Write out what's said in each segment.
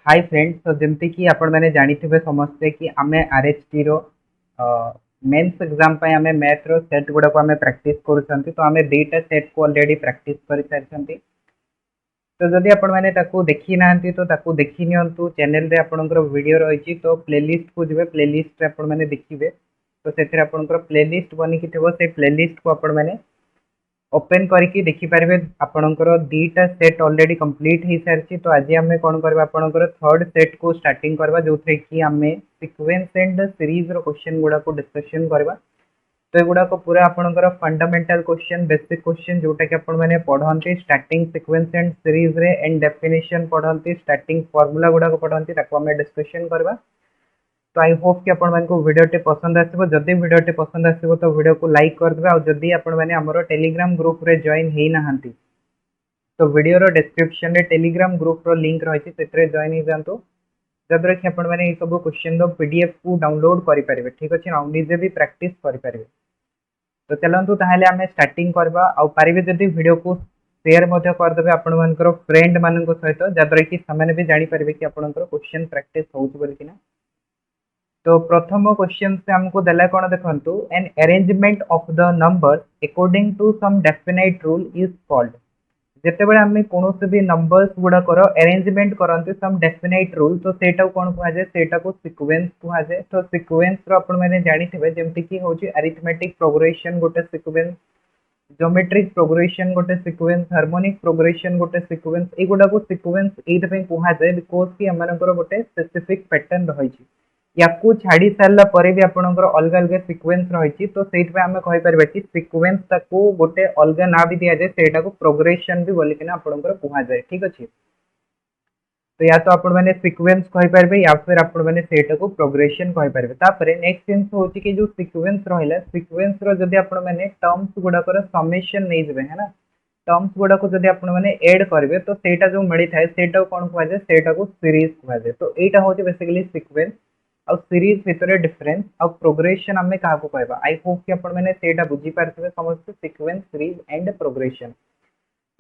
Hi friends. तो जमती कि आपण मैंने जानी थे समस्ते कि आमे आरएचटी रो मेंस एग्जाम पे आमे मैथ रो सेट गुडा को आमे प्रैक्टिस करूछंती। तो आमे दुईटा सेट को ऑलरेडी प्रैक्टिस करि सारिछंती। तो जदि आपण मैंने ताकू देखि नाहंती तो ताकू देखि नियंतु। चैनल रे आपणकर वीडियो रहिछि तो प्लेलिस्ट को जिवे, प्लेलिस्ट रे आपण मैंने देखिबे। तो सेथिरे आपणकर प्लेलिस्ट बनिकि थिबो, से प्लेलिस्ट को आपण मैंने ओपन करके देखिपारे। आपणकर दुईटा सेट ऑलरेडी कंप्लीट हो सारी। तो आज आम कौन करवा आपणकर थर्ड सेट को स्टार्टिंग करवा, जो थे कि आम सिक्वेंस एंड सीरीज रो क्वेश्चन गुड़ा को डिस्कशन करवा। तो युवा पूरा आपणकर फंडामेंटल क्वेश्चन, बेसिक क्वेश्चन जोटा कि आपण मैंने पढ़ती स्टार्टिंग सिक्वेंस एंड सीरीज रे एंड डेफिनेशन पढ़ती, स्टार्टिंग फॉर्मूला गुड़ा पढ़ती, आम डिस्कशन करवा। तो आई होप कि आपण मानको वीडियोटी पसंद आसीबो। जदि वीडियोटी पसंद आसीबो तो वीडियो को लाइक कर देबे। और जदि आपण माने हमरो टेलीग्राम ग्रुप रे जॉइन हेई नाहंती तो वीडियो रो डिस्क्रिप्शन रे टेलीग्राम ग्रुप रो लिंक रहिछि, सेतरे जॉइन हे जानतो। जदरे कि आपण माने ए सब क्वेश्चन रो पीडीएफ को डाउनलोड करि परिबे। ठीक अछि ना, निजे भी प्रैक्टिस करि परिबे। तो चलंतु ताहाले आमे स्टार्टिंग करबा। आ पारिबे जदि वीडियो को शेयर मध्य कर देबे आपण मानकर फ्रेंड माननको सहित, जदरे कि समाने भी जानि परिबे कि आपणकर क्वेश्चन प्रैक्टिस होउछि बोली कि ना। तो प्रथम क्वेश्चन से हमको देला कोन देखंतु, an arrangement of the number according to some definite rule is called. जेतेबेले हमें कोनोसे भी नंबर्स गुडा करो अरेंजमेंट करंती सम डेफिनाइट रूल, तो सेटा कोन कुहा जाय, सेटा को सीक्वेंस कुहा जाय। तो सीक्वेंस रो आपण माने जानि थिबे, जेमति कि होची अरिथमेटिक प्रोग्रेशन गोटे सीक्वेंस, ज्योमेट्रिक प्रोग्रेशन गोटे सीक्वेंस, हार्मोनिक प्रोग्रेशन गोटे सीक्वेंस। ए गुडा को सीक्वेंस एइथ पे कुहा जाय बिकॉज़ कि हमनकर गोटे स्पेसिफिक पैटर्न रहिछि। याकू छाड़ी सारा पर भी आपंकर अलग अलग सिक्वेन्स रही। तो से आम कहीपर कि सिक्वेन्स ताकू गोटे अलग ना भी दि जाए, से प्रोग्रेशन भी बोलिकिना आपंकर कहुए। ठीक अच्छे। तो या तो आपण मैंने सिक्वेन्स कहीपर या फिर आपण मैंने सेटा को प्रोग्रेशन कहीपर। नेक्स्ट जिन हूँ कि जो सिक्वेन्स रहा, सिक्वेन्स रदि आपण मैंने टर्म्स गुड़ाकर समेसन नहीं जाए है ना, टर्म्स गुड़ा को जब आपण मैंने एड करेंगे तो सेटा जो मिलता है सेटा कौन कहुए, सेटा को सीरीज कहुए। तो यहाँ हूँ बेसिकली सिक्वेन्स आ सीरीज भितर डिफरेंस आ प्रोग्रेशन आम क्या कहवा। आई होप कि आपण मैंने सेटा बुझी पारे समस्त सिक्वेन्स, सीरीज एंड प्रोग्रेशन।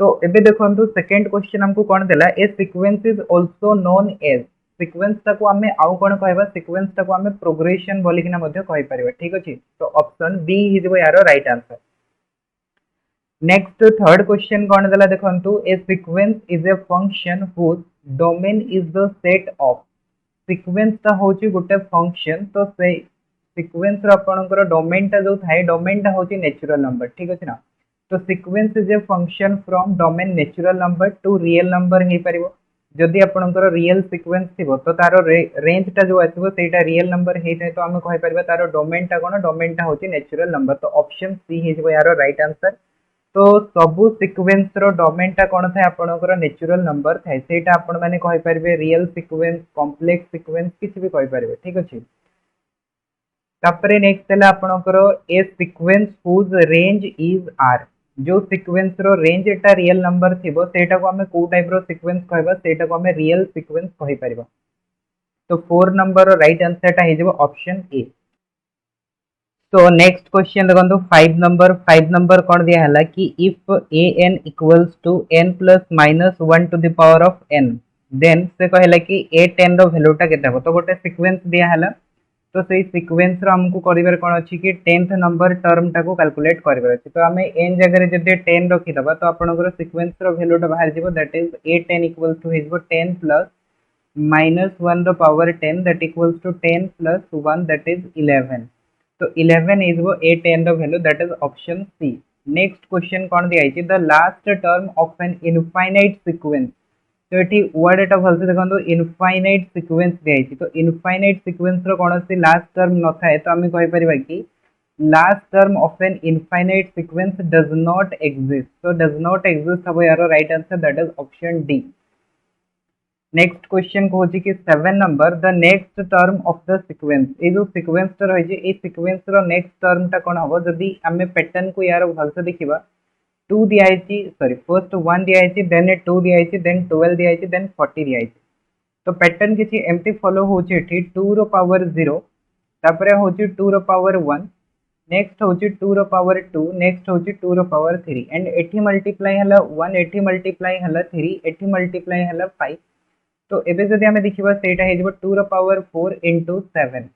तो एबे देखंतु सेकंड क्वेश्चन हमको कौन देला, a sequence is also known as. Sequence ताको हमें आउ कौन कहबा, सीक्वेंस ताको हमें प्रोग्रेशन बोलिकिना मध्ये कहि परिबा। ठीक अछि। तो ऑप्शन बी हिजबो यार right answer. Next third question कौन देला देखंतु, a sequence is a function whose domain is the set of. Sequence ता होची गोटे फंक्शन, तो से सीक्वेंस रो आपनकर डोमेन ता जो थाए, डोमेन ता होची नेचुरल नंबर। ठीक अछि ना। तो sequence is a function from domain natural number to real number हे परिबो। जदि आपनकर रियल सीक्वेंस थिबो तो तारो रेंज ता जो आथिबो सेटा रियल नंबर हे थाए। तो हम कहि परिबा तारो डोमेन ता कोन, डोमेन ता होची नेचुरल नंबर। तो ऑप्शन सी हेजबो यार राइट आंसर। तो सबु सीक्वेंस रो डोमेन टा कोन थाए, आपनकर नेचुरल नंबर थाए। सेटा आपण माने कहि परिबे रियल सीक्वेंस, कॉम्प्लेक्स सीक्वेंस किछि भी कहि परिबे। ठीक अछि। तापरे नेक्स्ट हैला आपनकर a sequence whose range is R. जो सीक्वेंस रो रेंज एटा रियल नंबर थिबो सेटा को हमें को टाइप रो सीक्वेंस कहबा, सेटा को हमें रियल सीक्वेंस कहि परिबा। तो 4 नंबर रो राइट आंसर टा हेजबो ऑप्शन ए। तो नेक्स्ट क्वेश्चन देखो, 5 नंबर कौन दिया है कि if a n equals to n plus minus 1 to the power of n, then से कहला कि ए 10 रो वैल्यूटा केते हो। तो गोटे सीक्वेंस दिया है। तो से सीक्वेंस रो हमको करिवार कोन अछि कि 10th नंबर टर्म टा को कैलकुलेट करिवार अछि। तो हमें एन जगह जदि 10 रखि दबा तो आपनकर सीक्वेंस रो वैल्यूटा बाहर जिवो, that is a 10 equals to हिजबो 10 प्लस माइनस 1 रो power 10, that equals to 10 plus 1, that is 11। तो 11 इज वो ए 10 रो value, that is option C. Next question कौन दिया है, the last term of an infinite sequence. तो ये वर्ड एटा भलसे देखो, इनफाइनाइट सीक्वेंस दिया है। तो इनफाइनाइट सीक्वेंस रो कौन सी लास्ट टर्म न थाए, तो आम कहि परिबा कि last term of an infinite sequence does not exist. तो डज नॉट एग्जिस्ट हबो यार right answer, that is option D. Next question को होची कि 7 नंबर, the next term of the sequence. ए जो सीक्वेंस टा रही जे, ए सीक्वेंस रो नेक्स्ट टर्म टा कोन हबो, जदी हमें पैटर्न को यार भलसे देखिबा। 2 दिया है, सॉरी फर्स्ट 1 दिया है, देन 2 दिया है, देन 12 दिया है, देन 40 दिया है। तो पैटर्न किछि एमती फॉलो होची एठी 2 रो पावर 0, तापरे होची 2 रो पावर 1, नेक्स्ट होची 2 रो पावर 2, नेक्स्ट होची 2 रो पावर 3 एंड एठी मल्टीप्लाई हला 1, एठी मल्टीप्लाई हला 3, एठी मल्टीप्लाई हला 5। तो एबे जदि आमे देखिबा सेटा हे जबो 2 रो पावर 4 into 7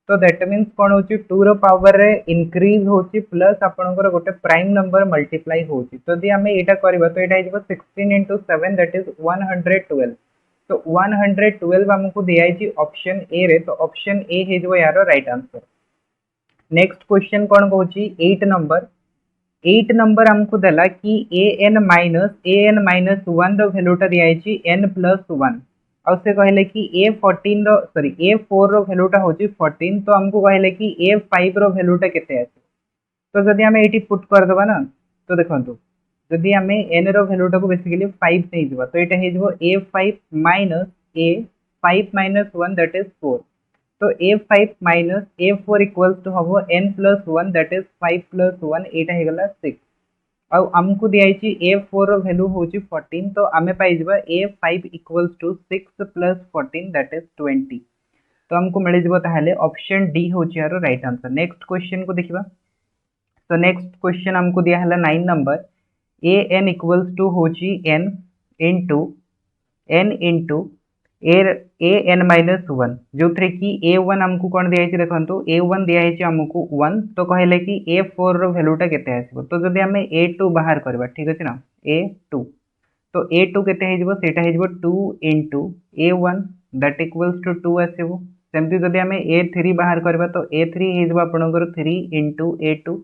तो दैट मीन्स कौन होची 2 रो पावर रे इंक्रीज होची प्लस आपनकर गोटे प्राइम नंबर मल्टीप्लाई होची तो यदि हमें एटा करबा तो एटा हे जबो 16 into 7 दैट इज 112 तो 112 हमको दिया है ऑप्शन ए रे तो ऑप्शन ए हे जबो यार राइट आंसर। नेक्स्ट क्वेश्चन कौन कहूची 8 नंबर हमको देला कि ए एन माइनस 1 रो वैल्यूटा दिया है n प्लस 1 और से कहले कि A14 रो सॉरी A4 रो वैल्यूटा होची 14 तो हमको कहले कि A5 रो वैल्यूटा केते आसे तो जदि हमें एटी पुट कर दबा ना तो देखंतु जदि हमें n रो वैल्यूटा को बेसिकली 5 नै दिबा तो एटा हे जबो A5 minus A5 minus 1 that is 4 तो A5 minus A4 equals to हबो n plus 1 that is 5 plus 1 एटा हे गला 6 और हमको दिया है A4 रो वैल्यू होची 14 तो हमें पाई जबा A5 equals to 6 plus 14 that is 20 तो हमको मिल जबो ताहले ऑप्शन डी होची यार राइट आंसर। नेक्स्ट क्वेश्चन को देखिबा तो नेक्स्ट क्वेश्चन हमको दिया हला 9 नंबर an इक्वल्स टू होची n इनटू ए एन माइनस 1 जो थे कि a1 हमको कौन दिया है देखंतु a1 दिया है हमको 1 तो कहले कि a4 रो वैल्यूटा केते आसीबो तो जदि हमें a2 बाहर करबा ठीक अछि ना a2 तो a2 केते हे जबो सेटा हे जबो 2 into a1 that equals to 2 आसीबो सेमति जदि हमें a3 बाहर करबा तो a3 हे जबो आपनकर 3 into a2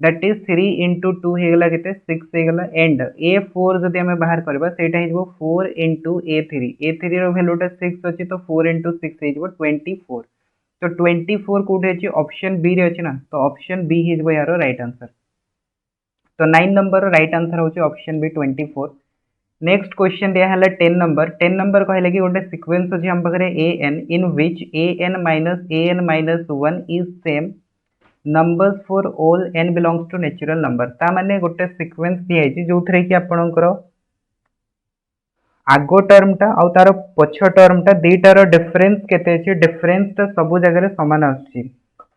that is 3 into 2 हे गला केते 6 हे गला एंड a4 जदि हमें बाहर करबा सेटा हे जबो 4 into a3 रो वैल्यूटा 6 अछि तो 4 into 6 हे जबो 24 तो 24 कोठे अछि ऑप्शन बी रे अछि ना तो ऑप्शन बी हे जबो यारो राइट आंसर। तो 9 नंबर राइट आंसर होछि ऑप्शन बी 24। नेक्स्ट क्वेश्चन दिया हला 10 नंबर कहले कि गोटे सीक्वेंस अछि हम पकरे an in which an minus 1 is same numbers for all n belongs to natural number ता माने गोटे सीक्वेंस दिया है जो थरे कि आपनकर आगो टर्म टा और तार पछ टर्म टा दीटार डिफरेंस केते अछि डिफरेंस ता सब जगह रे समान आछि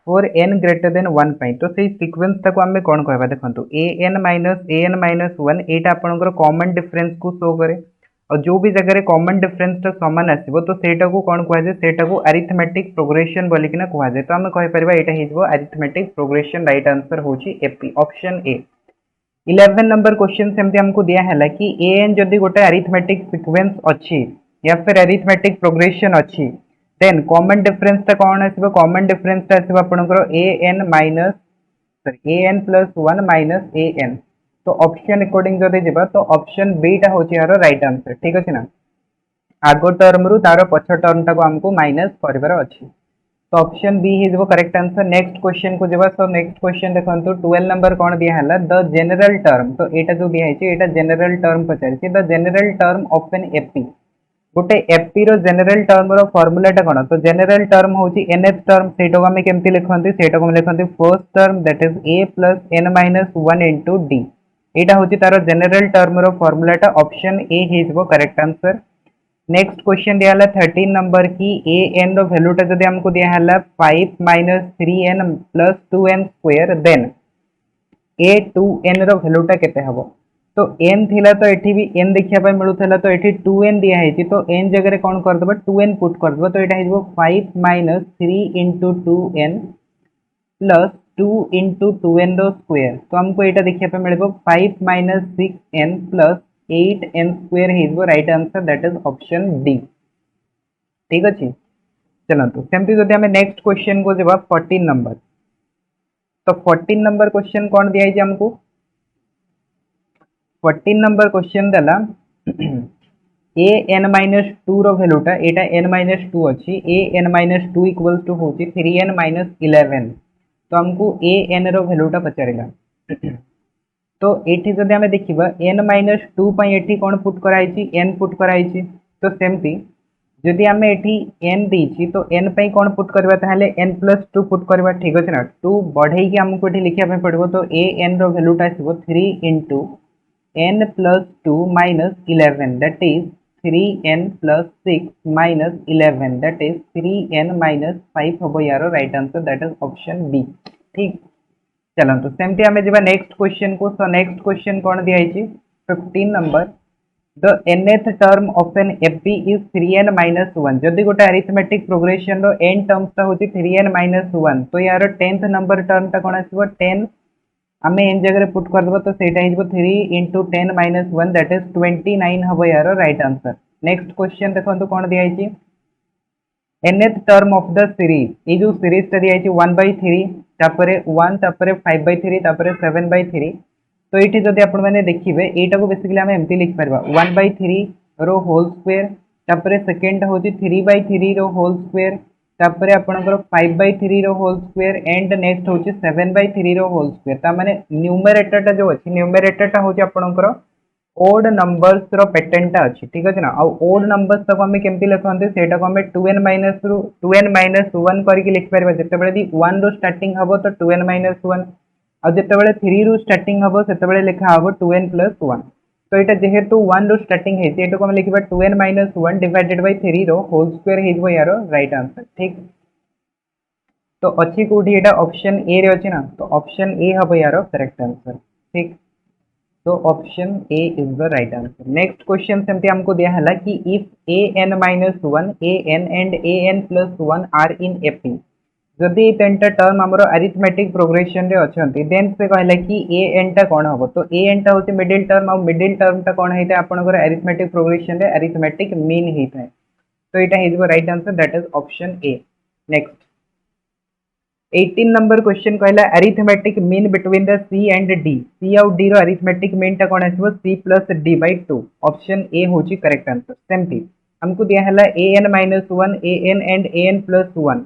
फॉर n ग्रेटर देन 1 पई तो सेही सीक्वेंस ता को हमें कोन कहबा देखंतु an माइनस 1 एटा आपनकर कॉमन डिफरेंस को शो करे और जो भी जगह रे कॉमन डिफरेंस ता समान आसीबो तो सेटा को कोन कहै जे सेटा को अरिथमेटिक प्रोग्रेशन बोली कि ना कहै जे तो हम कहि परबा एटा हिजबो अरिथमेटिक प्रोग्रेशन राइट आंसर होची AP option A. 11 number question सेमती हमको दिया है कि an जदि गोटे अरिथमेटिक सीक्वेंस अछि या फिर अरिथमेटिक प्रोग्रेशन अछि देन कॉमन डिफरेंस ता कोन आसीबो कॉमन डिफरेंस ता आसीबो आपनकर an minus sorry an plus 1 minus an तो ऑप्शन अकॉर्डिंग जदि जेबा तो ऑप्शन बी टा होची यार राइट आंसर ठीक अछि ना आगो टर्म रु तार पछ टर्म टा को हमको माइनस करबार अछि तो ऑप्शन बी इज वो करेक्ट आंसर। नेक्स्ट क्वेश्चन को जेबा सो नेक्स्ट क्वेश्चन देखंतु 12 नंबर कोन दिया हला द जनरल टर्म तो एटा जो दिया है एटा जनरल टर्म पचार छी the general term of an AP गोटे एपी रो जनरल टर्म रो फार्मूला टा कोन तो जनरल टर्म होची nth टर्म सेटा को हम केमति लिखंती सेटा को हम लिखंती first term that is a plus n minus 1 into d एटा होची तारो जनरल टर्म रो फार्मूला टा ऑप्शन ए इज वो करेक्ट आंसर। नेक्स्ट क्वेश्चन दिया हला 13 नंबर की an रो वैल्यू टा जदि हमको दिया हला 5 minus 3n plus 2n square then a2n रो वैल्यू टा केते हबो तो n थिला तो एठी भी n देखिया पे मिलुथला तो एठी 2n दिया है तो n जगह रे कोन कर दबा 2n पुट कर दबा तो एटा हिजबो 5 minus 3 into 2n plus 2 into 2n रो स्क्वायर तो हमको एटा देखिया पे मिलबो 5 माइनस 6n प्लस 8n स्क्वायर हिजबो right answer that is option D ठीक अछि। चलंतु सेमति जदि हमें नेक्स्ट क्वेश्चन को जेबा 14 नंबर तो 14 नंबर क्वेश्चन कोन दिया है हमको 14 नंबर क्वेश्चन दला a n माइनस 2 रो वैल्यूटा एटा n माइनस 2 अछि a n minus 2 equals to होची 3n माइनस 11 तो हमको a n रो वैल्यूटा पचारेगा तो एठी जदि हमें देखिबा n माइनस 2 पई एठी कोन पुट कराइची n पुट कराइची तो सेमती जदि हमें एठी n देची तो n पई कोन पुट करबा ताहले n प्लस 2 पुट करबा ठीक अछि ना 2 बढ़ई के हमको एठी लिखिया पे पड़बो तो a n रो वैल्यूटा आसीबो 3 into n plus 2 minus 11 that is 3n plus 6 minus 11 that is 3n minus 5 होबो यारो right answer that is option B ठीक। चलंतु सेमती हमें जेबा नेक्स्ट क्वेश्चन को सो नेक्स्ट क्वेश्चन कोन दिया है 15 number the nth term of an fp is 3n minus 1 जदि गोटे अरिथमेटिक प्रोग्रेशन रो n टर्म्स टा होची 3n माइनस 1 तो यार 10th नंबर टर्म टा कोन आसीबो 10 आमे एन जगह पुट कर दबो तो सेटा हिजबो 3 into 10 minus 1 that is 29 हबो यार राइट आंसर। नेक्स्ट क्वेश्चन देखंतु कोन दिया हिची nth term of the series ये जो सीरीज टा दिया हिची 1/3 तापरे 1 तापरे 5/3 तापरे 7/3 तो ये जब आपण मैंने देखिए यहाँ को बेसिकली आम एमती लिखिपर 1/3 रो होल स्क्वायर तापर सेकेंड हूँ 3/3 रो होल स्क्वायर तापर आपंकर 5/3 रो होल स्क्वायर एंड नेक्स्ट हूँ 7/3 रो होल स्क्वायर ताने न्यूमरेटर जो अच्छी न्यूमरेटर हूँ आपंकर ओड नंबर्स रो पैटर्न टा अच्छी ठीक अच्छे ना आ ओड नंबर्स तक आम केमती लिखते से 2n माइनस 1 करके लिखिपर जिते 1 रो स्टार्टिंग हम तो 2n माइनस 1 और जितेबाला 3 रु स्टार्टिंग हम से लिखा हम 2n प्लस 1 तो यहाँ जेहेतु 1 रु स्टार्टिंग है को लिखा 2n माइनस 1 डिवाइडेड बाय 3 रो होल स्क्वायर हो यार राइट आंसर ठीक। तो अच्छी कौटी यहाँ ऑप्शन ए रे अच्छी ना तो ऑप्शन ए हम यार करेक्ट आंसर ठीक। तो option A is the right answer. Next question सेमती हमको दिया है कि if a n minus 1 a n and a n plus 1 are in AP जदि तीनटा टर्म आमर अरिथमेटिक प्रोग्रेशन रे अछंती देन से कहला कि ए एन टा कोन हबो तो ए एन टा होती मिडिल टर्म और मिडिल टर्म टा कोन हेता आपनकर अरिथमेटिक प्रोग्रेशन रे अरिथमेटिक मीन हेता तो एटा हिजबो right answer that is option A. Next 18 number question कहला arithmetic mean between the c and d c आउ डी रो अरिथमेटिक मीन टा कोन आसीबो c plus d by 2 option A होची करेक्ट आंसर। सेमती हमको दिया है a n minus 1 a n and a n plus 1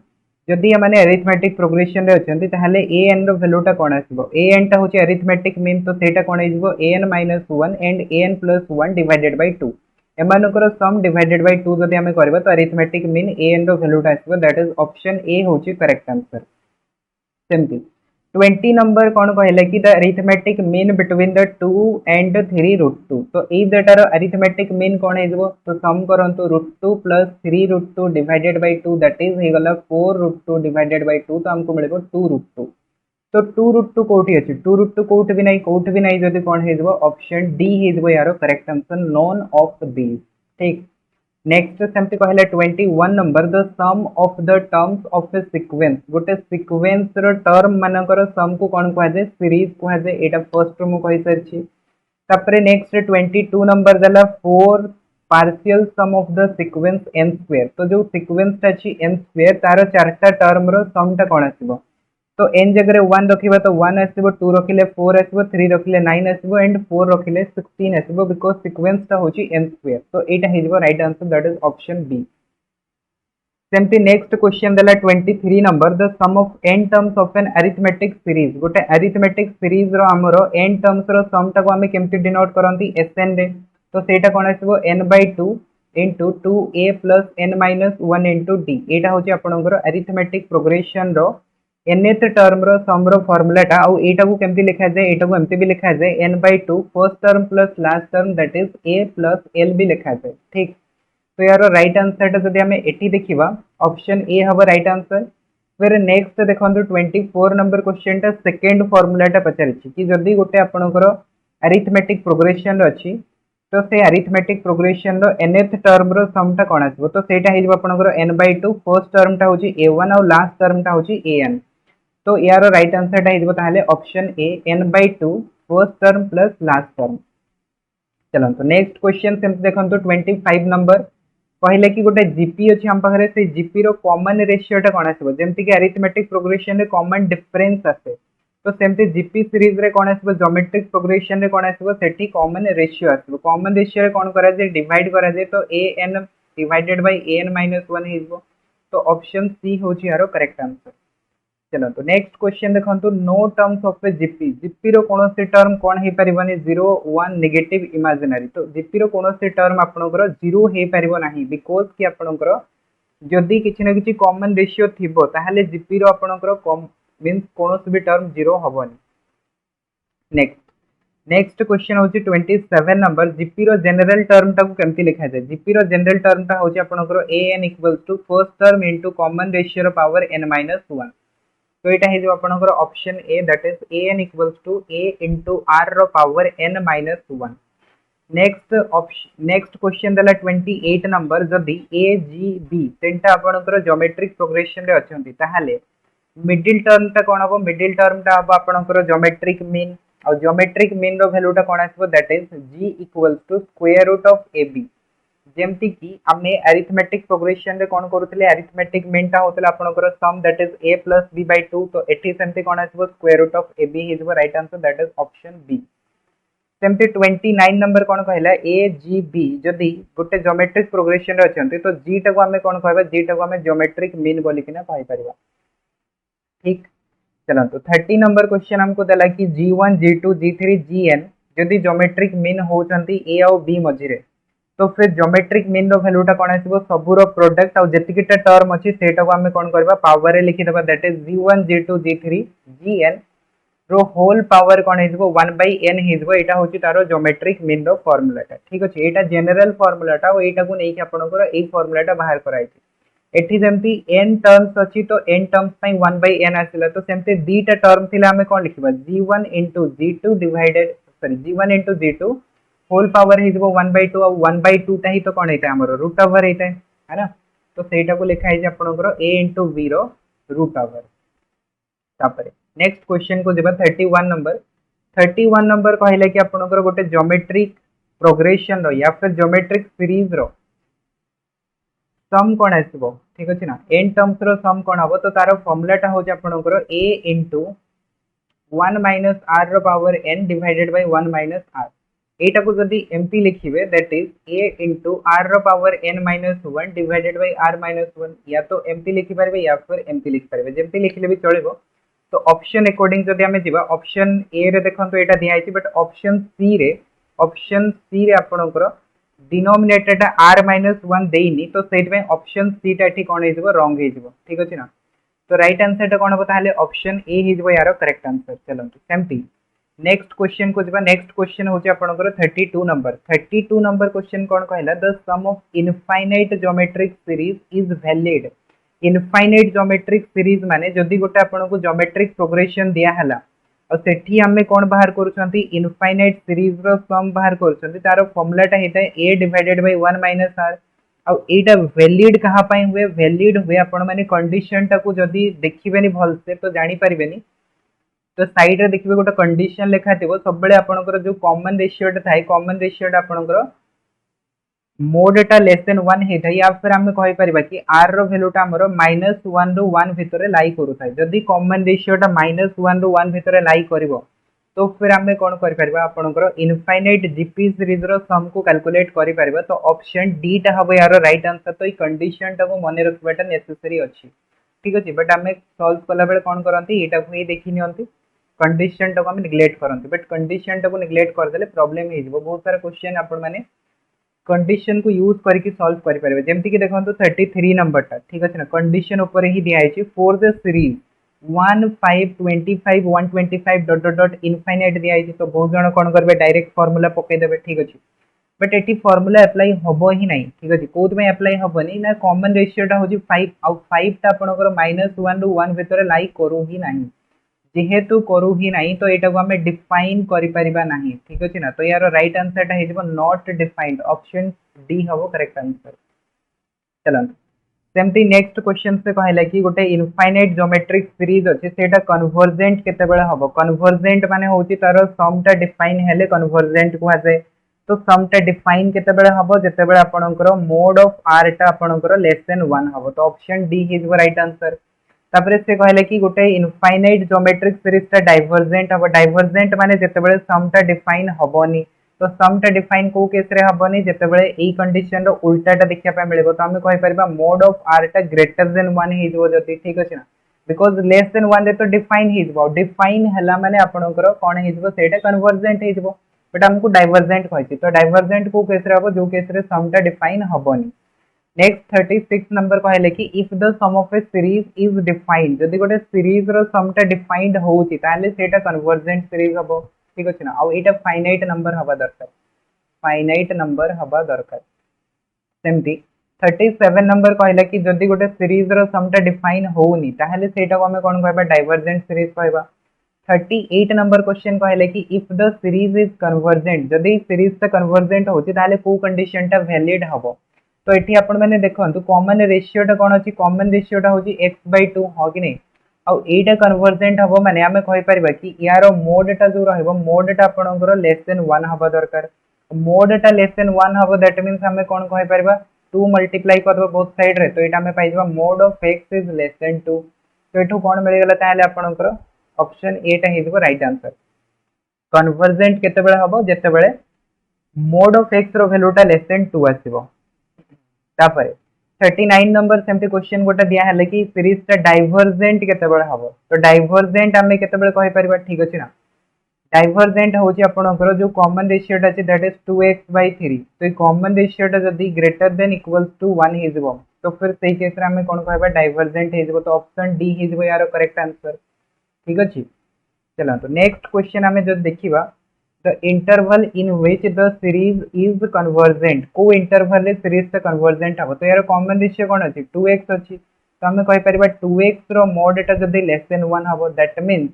जदि मैंने अरिथमेटिक प्रोग्रेशन रे अछंती ताहले ए एन रो वैल्यूटा कोन आसीबो ए एन टा होची अरिथमेटिक मीन तो सेटा कोन आइबो a n minus 1 and a n plus 1 divided by 2 एमानकर सम डिवाइडेड बाय 2 जदि हमें करबा तो अरिथमेटिक मीन ए एन रो वैल्यूटा आसीबो दैट इज ऑप्शन ए होची करेक्ट आंसर। सेमती 20 नंबर कौन कहले कि the arithmetic mean between the 2 and 3 root 2 तो ये डेटार अरिथमेटिक मीन कौन है तो सम करंतु root 2 plus 3 root 2 divided by 2 that is हो गला 4 रूट 2 डिवाइडेड बाय 2 तो हमको मिलेबो 2 रूट 2 तो 2 रूट 2 कोठी अछि 2 रूट 2 कोठी भी नहीं जदी कौन है ऑप्शन डी है यार correct answer none of these ठीक। नेक्स्ट सेमती कहले 21 number the sum of the terms of a sequence गोटे सीक्वेंस रो टर्म मानकर सम को कौन कह जाए सीरीज कह जाए एटा फर्स्ट रो मु कहि सरछि तापरे नेक्स्ट 22 नंबर दला 4 partial sum of the sequence n square तो जो सीक्वेंस ता अछि n स्क्वायर तार चारटा टर्म रो सम ता कोन आसीबो तो n जगह 1 रखिबा तो 1 आसीबो 2 रखिले 4 आसीबो 3 रखिले 9 आसीबो एंड 4 रखिले 16 आसीबो बिकॉज़ सीक्वेंस ता होची n स्क्वायर तो एटा हिजबो right answer that is option B. सेमती नेक्स्ट क्वेश्चन देला 23 number the sum of n terms of an arithmetic series गोटे अरिथमेटिक सीरीज रो हमरो n टर्म्स रो सम ता को हमें केमती डिनोट करंती sn रे तो सेटा कोन आसीबो n/2 into 2a plus n minus 1 into d एटा होची आपनकर अरिथमेटिक प्रोग्रेशन रो nth टर्म रो सम रो फार्मूलाटा आ एटा को केमती लिखा जाए एटा को एमती भी लिखा जाए n/2 first term plus last term that is a plus l भी लिखा जाए ठीक। तो यार राइट आंसर टा जदि हमें एटी देखिबा ऑप्शन ए हबो राइट आंसर। फिर नेक्स्ट देखंतु 24 नंबर क्वेश्चन टा सेकंड फार्मूलाटा पचारिछि कि जदि गोटे आपनकर अरिथमेटिक प्रोग्रेशन रो अछि तो से अरिथमेटिक प्रोग्रेशन रो nth टर्म रो सम टा कोन आसीबो तो सेटा हिजबो आपनकर n/2 फर्स्ट टर्म टा होची a1 और लास्ट टर्म टा होची an तो यार राइट आंसर टा हिजबो ताहले option A n/2 first term plus last term. चलो तो नेक्स्ट क्वेश्चन सेमते देखंतु 25 नंबर कहले कि गोटे जीपी अछि हम पाखरे से जीपी रो कॉमन रेशियो टा कोन आसीबो जेमति कि अरिथमेटिक प्रोग्रेशन रे कॉमन डिफरेंस आसे तो सेमते जीपी सीरीज रे कोन आसीबो ज्योमेट्रिक प्रोग्रेशन रे कोन आसीबो सेठी कॉमन रेशियो आसीबो कॉमन रेशियो रे कोन करा जे डिवाइड करा जे तो an डिवाइडेड बाय an - 1 हिजबो तो ऑप्शन सी होची यारो करेक्ट आंसर। चलो तो नेक्स्ट क्वेश्चन देखंतु no terms of a GP GP रो कोनोसी टर्म कोन हे परिबनी 0 1 नेगेटिव इमेजिनरी तो जीपी रो कोनोसी टर्म आपनकर 0 हे परिबो नाही बिकॉज़ कि आपनकर जदि किछि न किछि कॉमन रेशियो थिबो ताहाले जीपी रो आपनकर कम मींस कोनोसी भी टर्म 0 हबोनी। नेक्स्ट नेक्स्ट क्वेश्चन होची 27 नंबर जीपी रो जनरल टर्म टा को केमति लिखा जाय जीपी रो जनरल टर्म टा होची आपनकर an = first term into common ratio रो पावर n - 1 तो यहाँ है आपनकर option A that is an = a into r रो पावर n - 1 नेक्स्ट क्वेश्चन देला 28 नंबर जदि ए जी बी तीनटा आपनकर ज्योमेट्रिक प्रोग्रेशन रे अछंती ताहाले मिडिल टर्म टा कोन हबो मिडिल टर्म टा हबो आपनकर ज्योमेट्रिक मीन और ज्योमेट्रिक मीन रो वैल्यू टा कोन आसीबो that is g equals to square root of ab जेमती कि आमे अरिथमेटिक प्रोग्रेशन रे कोन करूतले अरिथमेटिक मीन टा होतले आपनकर sum that is a plus b by 2 तो एठी सेमती कोन आसीबो स्क्वायर रूट ऑफ ab हिजबो right answer that is option B सेमती 29 नंबर कोन कहला ए जी बी जदि गोटे ज्योमेट्रिक प्रोग्रेशन रे अछंती तो g टा को आमे कोन कहबा g टा को आमे ज्योमेट्रिक मीन बोली किना कहि परिबा ठीक चलो तो 30 नंबर क्वेश्चन हमको देला कि G1 G2 G3 Gn जदि ज्योमेट्रिक मीन होचंती A और B मझिरे तो फिर ज्योमेट्रिक मीन रो वैल्यूटा कोन आसीबो सबुरो प्रोडक्ट और जतिकिटा टर्म अछि सेटा को हमें कोन करबा पावर रे लिखि देबा that is G1 G2 G3 Gn रो होल पावर कोन हिजबो 1 बाय n हिजबो एटा होची तारो ज्योमेट्रिक मीन रो फार्मूलाटा ठीक अछि एटा जनरल फार्मूलाटा और एटा को नै कि आपनकर ए फार्मूलाटा बाहर कराइछि एठी जेमती n टर्म्स अछि तो n टर्म्स पई 1 बाय n आसिला तो सेमते दीटा टर्म थिला हमें कोन लिखबा g1 g2 divided sorry g1 g2 whole power हिजबो 1 बाय 2 और 1 बाय 2 ता ही तो कोन हेता हमर रूट ओवर हेता है ना तो सेटा को लिखा है जे आपनकर a v रो रूट ओवर तापरे नेक्स्ट क्वेश्चन को जेबा 31 नंबर कहले कि आपनकर गोटे ज्योमेट्रिक प्रोग्रेशन रो या फिर ज्योमेट्रिक सीरीज रो सम कोन आसीबो ठीक अछि ना n टर्म्स रो सम कोन हबो तो तारो फार्मूलाटा हो जे आपनकर a 1 माइनस r रो power n divided by 1 minus r एटा को जदी एमपी लिखिबे दैट इज a r रो power n minus 1 divided by r minus 1 या तो एमपी लिखि परबे या फिर एमपी लिखि परबे जेमपी लिखले भी चलिबो तो ऑप्शन अकॉर्डिंग जदी हमें जिबा ऑप्शन ए रे देखंतो एटा दिया आइछि बट ऑप्शन सी रे आपनकर डिनोमिनेटर टा r माइनस 1 देइनी तो सेट में ऑप्शन सी टा ठीक कोन हिजबो रॉन्ग हिजबो ठीक अछि ना तो राइट आंसर टा कोन हबो ताले ऑप्शन ए हिजबो यारो करेक्ट आंसर चलंतु सेमती नेक्स्ट क्वेश्चन को जिबा नेक्स्ट क्वेश्चन होची आपनकर 32 नंबर क्वेश्चन कोन कहला the sum of infinite geometric series is valid infinite geometric series माने जदी गोटे आपनको ज्योमेट्रिक प्रोग्रेशन दिया हला और सेठी हमें कोन बाहर करूछंती इनफाइनाइट सीरीज रो सम बाहर करूछंती तारो फार्मूलाटा हेता a divided by 1 minus r और एटा वैलिड कहा पई हुए वैलिड हुए आपण माने कंडीशन टा को जदी देखिबेनी भल से तो जानि परिबेनी तो साइड रे देखिबे गोटे कंडीशन लेखा थिबो सब बेले आपनकर जो कॉमन रेशियो टा थाई कॉमन रेशियो टा आपनकर मोड टा लेस देन 1 हेता या फिर हम कहि परिबा कि r रो वैल्यू टा हमरो -1 रो 1 भितरे लाई करू थाई जदी कॉमन रेशियो टा -1 रो 1 भितरे लाई करबो तो फिर हमें कोन करि परबा आपनकर इनफाइनाइट जीपी सीरीज रो सम को कैलकुलेट करि परबा तो ऑप्शन डी टा हबो यारो राइट आंसर तो ई कंडीशन टा को मने रखबाटा नेसेसरी अछि ठीक अछि बट हमें सॉल्व कला बेले कोन करंती एटा को ही देखि नियंती कंडीशन टा को हम नेग्लेक्ट करंती बट कंडीशन टा को नेग्लेक्ट कर देले प्रॉब्लम हे जबो बहुत सारा क्वेश्चन आपण माने कंडीशन को यूज करके सॉल्व करि परबे जेमति कि देखंतु 33 नंबर टा ठीक अछि ना कंडीशन ऊपर ही दिया आइछि for the series 1 5 25 125 dot dot dot infinite दिया आइछि तो बहुत जण कोन करबे डायरेक्ट फार्मूला पके देबे ठीक अछि बट एटी फार्मूला अप्लाई होबो ही नहीं ठीक अछि कोद में अप्लाई होबनी ना कॉमन रेशियो टा होछि 5 और 5 टा आपनकर -1 रो 1 भितरे लाई करू ही नहीं जेहेतु करू ही नहीं तो एटा को हमें डिफाइन करि परिबा नहीं ठीक अछि ना तो यार राइट आंसर टा हेजबो नॉट डिफाइंड ऑप्शन डी हबो करेक्ट आंसर चलन सेमती नेक्स्ट क्वेश्चन से कहला कि गोटे इनफाइनाइट ज्योमेट्रिक सीरीज अछि सेटा कन्वर्जेंट केते बेले हबो कन्वर्जेंट माने होछि तारो सम टा डिफाइन हेले कन्वर्जेंट को आसे तो सम टा डिफाइन केते बेले हबो जते बेले आपनकर मोड ऑफ r टा आपनकर लेस देन 1 हबो तो option D is right answer तापरे से कहले कि गोटे इनफाइनाइट ज्योमेट्रिक सीरीज टा डाइवर्जेंट हबो डाइवर्जेंट माने जते बेले सम टा डिफाइन हबोनी तो सम टा डिफाइन को केस रे हबोनी जते बेले एई कंडीशन रो उल्टा टा देखिया पय मिलबो तो हमें कहि परबा मोड ऑफ r टा ग्रेटर देन 1 हि जबो जति ठीक अछि ना बिकॉज़ लेस देन 1 रे तो डिफाइन हि जबो डिफाइन हला माने आपनकर कोन हि जबो सेटा कन्वर्जेंट हि जबो बट हमको डाइवर्जेंट कहछि तो डाइवर्जेंट को केस रे हबो जो केस रे सम टा डिफाइन हबोनी नेक्स्ट 36 नंबर कहले कि if the sum of a series is defined जदी गोटे सीरीज रो सम टा डिफाइंड होउची ताले सेटा कन्वर्जेंट सीरीज हबो ठीक अछि ना आ एटा फाइनाइट नंबर हबा दरकार सेमती 37 नंबर कहले कि जदी गोटे सीरीज रो सम टा डिफाइन होउनी ताले सेटा को हमें कोन कहबा डाइवर्जेंट सीरीज कहबा 38 नंबर क्वेश्चन कहले कि if the series is convergent जदि सीरीज टा कन्वर्जेंट होची ताले को कंडीशन टा वैलिड हबो तो एठी आपण माने देखंतु कॉमन रेशियो टा कोन अछि कॉमन रेशियो टा होची x/2 हो कि नै आउ एटा कन्वर्जेंट हबो माने हमें कहि परबा कि यार मोड टा जो रहबो मोड टा आपनकर लेस देन 1 हबा दरकार मोड टा लेस देन 1 हबो दैट मींस हमें कोन कहि परबा 2 मल्टीप्लाई करबो बोथ साइड रे तो एटा हमें पाइबा mod of x is less than 2 तो एठो कोन मिल गेला ताले आपनकर ऑप्शन ए टा हिजबो राइट आंसर कन्वर्जेंट केते बेले हबो जेते बेले मोड ऑफ x रो वैल्यू टा लेस देन 2 आसीबो तापर 39 नंबर सेमती क्वेश्चन गोटा दिया है कि सीरीज टा डाइवर्जेंट केते बेले हबो तो डाइवर्जेंट हमें केते बेले कहि परबा ठीक अछि ना डाइवर्जेंट होची आपनकर जो कॉमन रेशियो टा अछि दैट इज 2x/3 तो ये कॉमन रेशियो टा जदी ग्रेटर देन इक्वल्स टू 1 हिजबो तो फिर सही केस रे हमें कोन कहबा डाइवर्जेंट हिजबो तो ऑप्शन डी हिजबो यार करेक्ट आंसर ठीक अछि चलो तो नेक्स्ट क्वेश्चन हमें जो देखिबा the interval in which the series is convergent को इंटरवल रे सीरीज टा कन्वर्जेंट हबो तो यार कॉमन रेशियो कोन अछि 2x अछि तो हमें कहि परबा 2x रो मॉड टा जदी लेस देन 1 हबो दैट मींस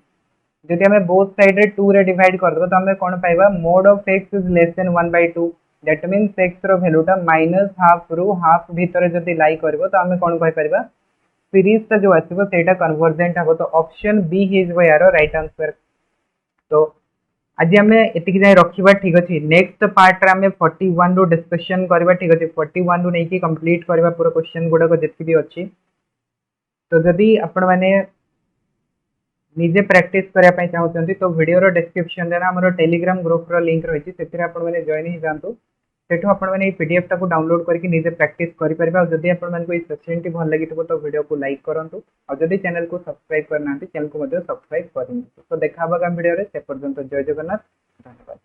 जदि हमें बोथ साइड रे 2 रे डिवाइड कर दबो तो हमें कोन पाइबा mod of x is less than 1/2 that means x रो वैल्यू टा माइनस हाफ रो हाफ भीतर जदि लाई करबो तो हमें कोन कहि परबा सीरीज टा जो आसीबो सेटा कन्वर्जेंट हबो तो ऑप्शन बी हिजबो यार राइट आंसर तो आज आम एतिक जाए रखा ठीक अच्छे नेक्स्ट पार्ट आम 41 रु डिस्कसन करवा ठीक अच्छे 41 रु नहीं कंप्लीट करवा पूरा क्वेश्चन गुड़ाक जितकी भी अच्छी तो जदि आपण मैंने निजे प्रैक्टिस करने चाहते तो वीडियो डिस्क्रिप्शन आम टेलीग्राम ग्रुप लिंक रही है मैंने जॉइन हो जातु सेठू आपण मैंने पीडीएफ टाको डाउनलोड करके निजे प्रैक्टिस करेंगे और जदि आपण मानक सेशन टी भल लगी तो वीडियो को लाइक करूँ और जदि चैनल को सब्सक्राइब करना चैनल को सब्सक्राइब करें तो देखा आगामी वीडियो से पर्यंत जय जगन्नाथ धन्यवाद।